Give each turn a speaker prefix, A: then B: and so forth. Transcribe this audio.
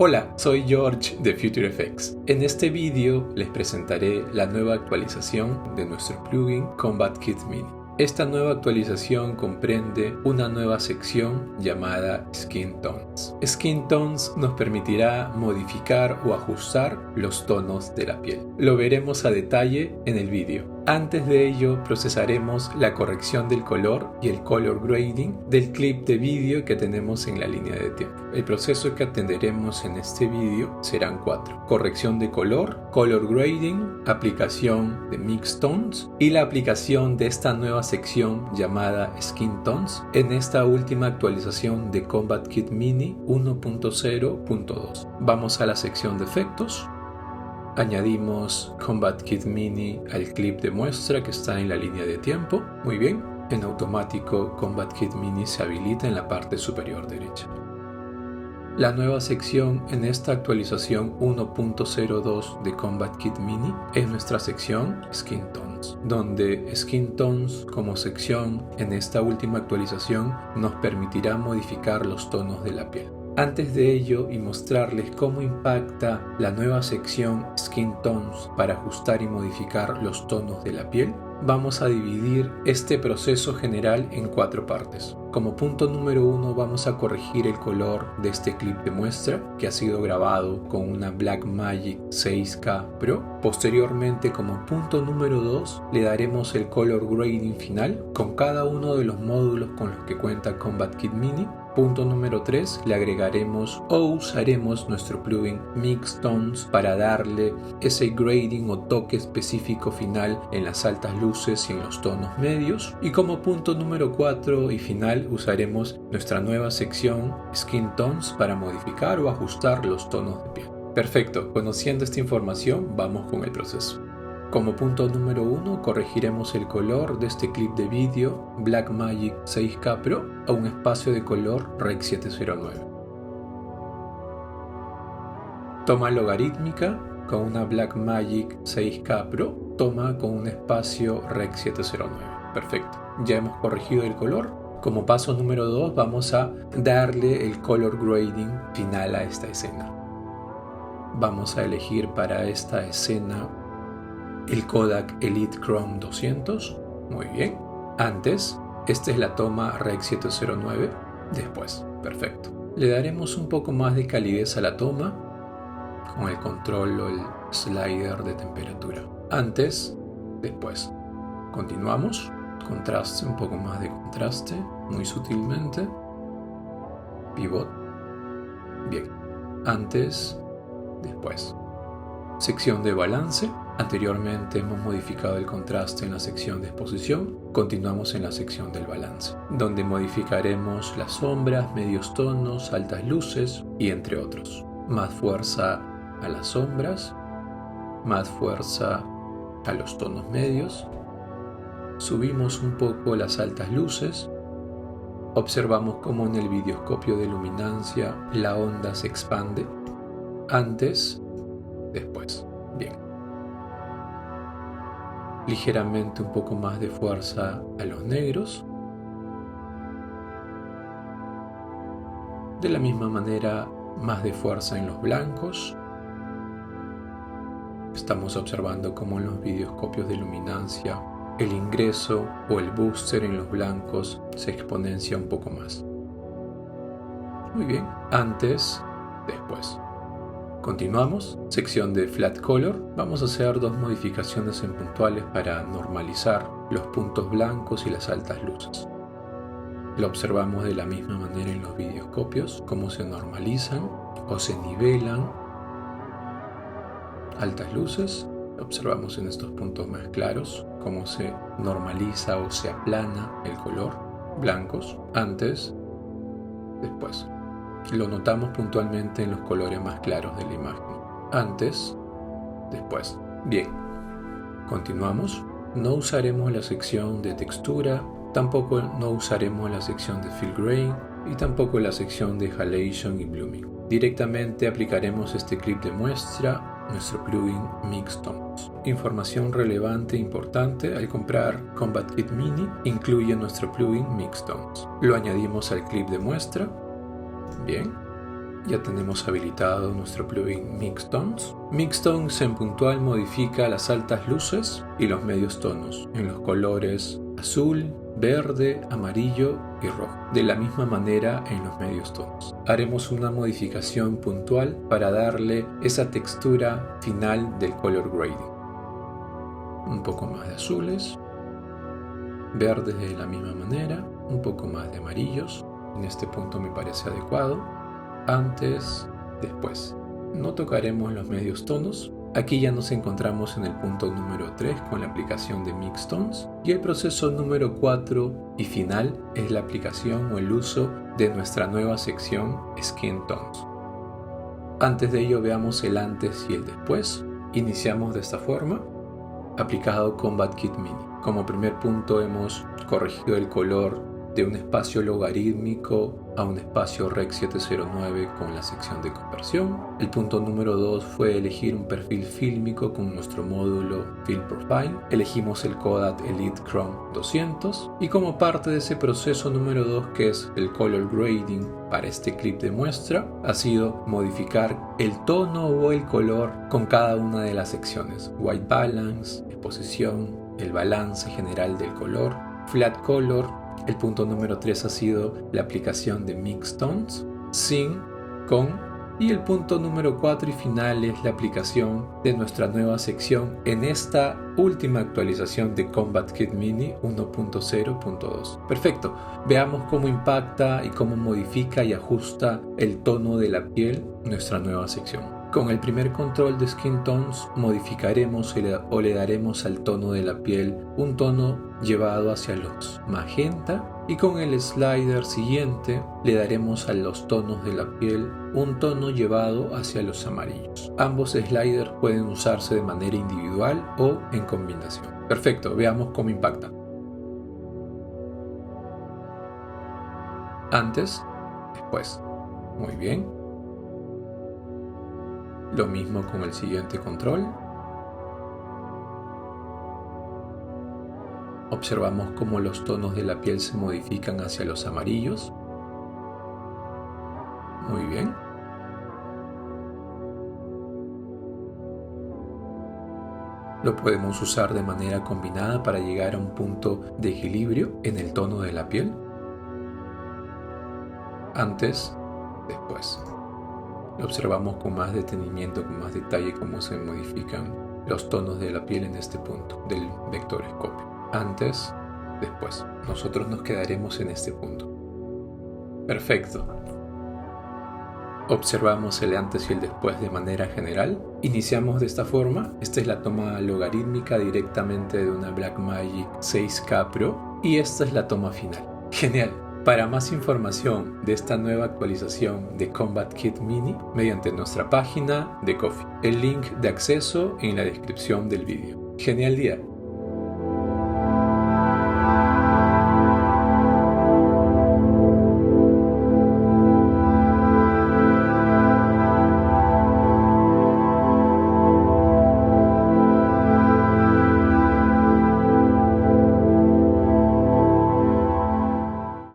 A: Hola, soy George de FutureFX. En este vídeo les presentaré la nueva actualización de nuestro plugin CombatKit Mini. Esta nueva actualización comprende una nueva sección llamada Skin Tones. Skin Tones nos permitirá modificar o ajustar los tonos de la piel. Lo veremos a detalle en el vídeo. Antes de ello, procesaremos la corrección del color y el color grading del clip de vídeo que tenemos en la línea de tiempo. El proceso que atenderemos en este vídeo serán 4. Corrección de color, color grading, aplicación de Mix Tones y la aplicación de esta nueva sección llamada Skin Tones en esta última actualización de CombatKit Mini 1.0.2. Vamos a la sección de efectos. Añadimos CombatKit Mini al clip de muestra que está en la línea de tiempo. Muy bien. En automático, CombatKit Mini se habilita en la parte superior derecha. La nueva sección en esta actualización 1.02 de CombatKit Mini es nuestra sección Skin Tones, donde Skin Tones como sección en esta última actualización nos permitirá modificar los tonos de la piel. Antes de ello y mostrarles cómo impacta la nueva sección Skin Tones para ajustar y modificar los tonos de la piel, vamos a dividir este proceso general en 4 partes. Como punto número 1 vamos a corregir el color de este clip de muestra que ha sido grabado con una Blackmagic 6K Pro. Posteriormente, como punto número 2, le daremos el color grading final con cada uno de los módulos con los que cuenta CombatKit Mini. Punto número 3, le agregaremos o usaremos nuestro plugin Mix Tones para darle ese grading o toque específico final en las altas luces y en los tonos medios. Y como punto número 4 y final usaremos nuestra nueva sección Skin Tones para modificar o ajustar los tonos de piel. Perfecto, conociendo esta información vamos con el proceso. Como punto número 1, corregiremos el color de este clip de vídeo Blackmagic 6K Pro a un espacio de color Rec 709. Toma logarítmica con una Blackmagic 6K Pro, toma con un espacio Rec 709. Perfecto, ya hemos corregido el color. Como paso número 2, vamos a darle el color grading final a esta escena. Vamos a elegir para esta escena el Kodak Elite Chrome 200, muy bien. Antes, esta es la toma Rec 709, después, perfecto. Le daremos un poco más de calidez a la toma con el control o el slider de temperatura. Antes, después. Continuamos, contraste, un poco más de contraste, muy sutilmente. Pivot, bien. Antes, después. Sección de balance. Anteriormente hemos modificado el contraste en la sección de exposición. Continuamos en la sección del balance, donde modificaremos las sombras, medios tonos, altas luces y entre otros. Más fuerza a las sombras, más fuerza a los tonos medios. Subimos un poco las altas luces. Observamos cómo en el videoscopio de luminancia la onda se expande. Antes, después. Bien. Ligeramente un poco más de fuerza a los negros. De la misma manera, más de fuerza en los blancos. Estamos observando cómo en los videoscopios de luminancia el ingreso o el booster en los blancos se exponencia un poco más. Muy bien, antes, después. Continuamos, sección de Flat Color. Vamos a hacer 2 modificaciones en puntuales para normalizar los puntos blancos y las altas luces. Lo observamos de la misma manera en los videoscopios, cómo se normalizan o se nivelan altas luces. Observamos en estos puntos más claros cómo se normaliza o se aplana el color. Blancos, antes, después. Lo notamos puntualmente en los colores más claros de la imagen. Antes, después. Bien. Continuamos. No usaremos la sección de textura, tampoco no usaremos la sección de Fill Grain y tampoco la sección de Halation y Blooming. Directamente aplicaremos este clip de muestra, nuestro plugin Mix Tones. Información relevante e importante: al comprar CombatKit Mini, incluye nuestro plugin Mix Tones. Lo añadimos al clip de muestra. Bien. ya tenemos habilitado nuestro plugin Mixtones. Mixtones en puntual modifica las altas luces y los medios tonos en los colores azul, verde, amarillo y rojo. De la misma manera en los medios tonos. Haremos una modificación puntual para darle esa textura final del color grading. Un poco más de azules, verdes de la misma manera, un poco más de amarillos. En este punto me parece adecuado. Antes, después. No tocaremos los medios tonos. Aquí ya nos encontramos en el punto número 3 con la aplicación de Mixtones. Y el proceso número 4 y final es la aplicación o el uso de nuestra nueva sección Skin Tones. Antes de ello veamos el antes y el después. Iniciamos de esta forma, aplicado Combat Kit Mini. Como primer punto hemos corregido el color de un espacio logarítmico a un espacio Rec 709 con la sección de conversión. El punto número 2 fue elegir un perfil fílmico con nuestro módulo Fill Profile. Elegimos el Kodak Elite Chrome 200 y como parte de ese proceso número 2, que es el Color Grading para este clip de muestra, ha sido modificar el tono o el color con cada una de las secciones. White Balance, exposición, el balance general del color, Flat Color. El punto número 3 ha sido la aplicación de Mixtones, sin, con, y el punto número 4 y final es la aplicación de nuestra nueva sección en esta última actualización de Combat Kit Mini 1.0.2. Perfecto, veamos cómo impacta y cómo modifica y ajusta el tono de la piel nuestra nueva sección. Con el primer control de Skin Tones modificaremos o le daremos al tono de la piel un tono llevado hacia los magenta y con el slider siguiente le daremos a los tonos de la piel un tono llevado hacia los amarillos. Ambos sliders pueden usarse de manera individual o en combinación. Perfecto, veamos cómo impacta. Antes, después. Muy bien. Lo mismo con el siguiente control. Observamos cómo los tonos de la piel se modifican hacia los amarillos. Muy bien. Lo podemos usar de manera combinada para llegar a un punto de equilibrio en el tono de la piel. Antes, después. Observamos con más detenimiento, con más detalle cómo se modifican los tonos de la piel en este punto del vectorescopio. Antes, después. Nosotros nos quedaremos en este punto. Perfecto. Observamos el antes y el después de manera general. Iniciamos de esta forma. Esta es la toma logarítmica directamente de una Blackmagic 6K Pro y esta es la toma final. Genial. Para más información de esta nueva actualización de Combat Kit Mini, mediante nuestra página de Ko-fi. El link de acceso en la descripción del vídeo. ¡Genial día!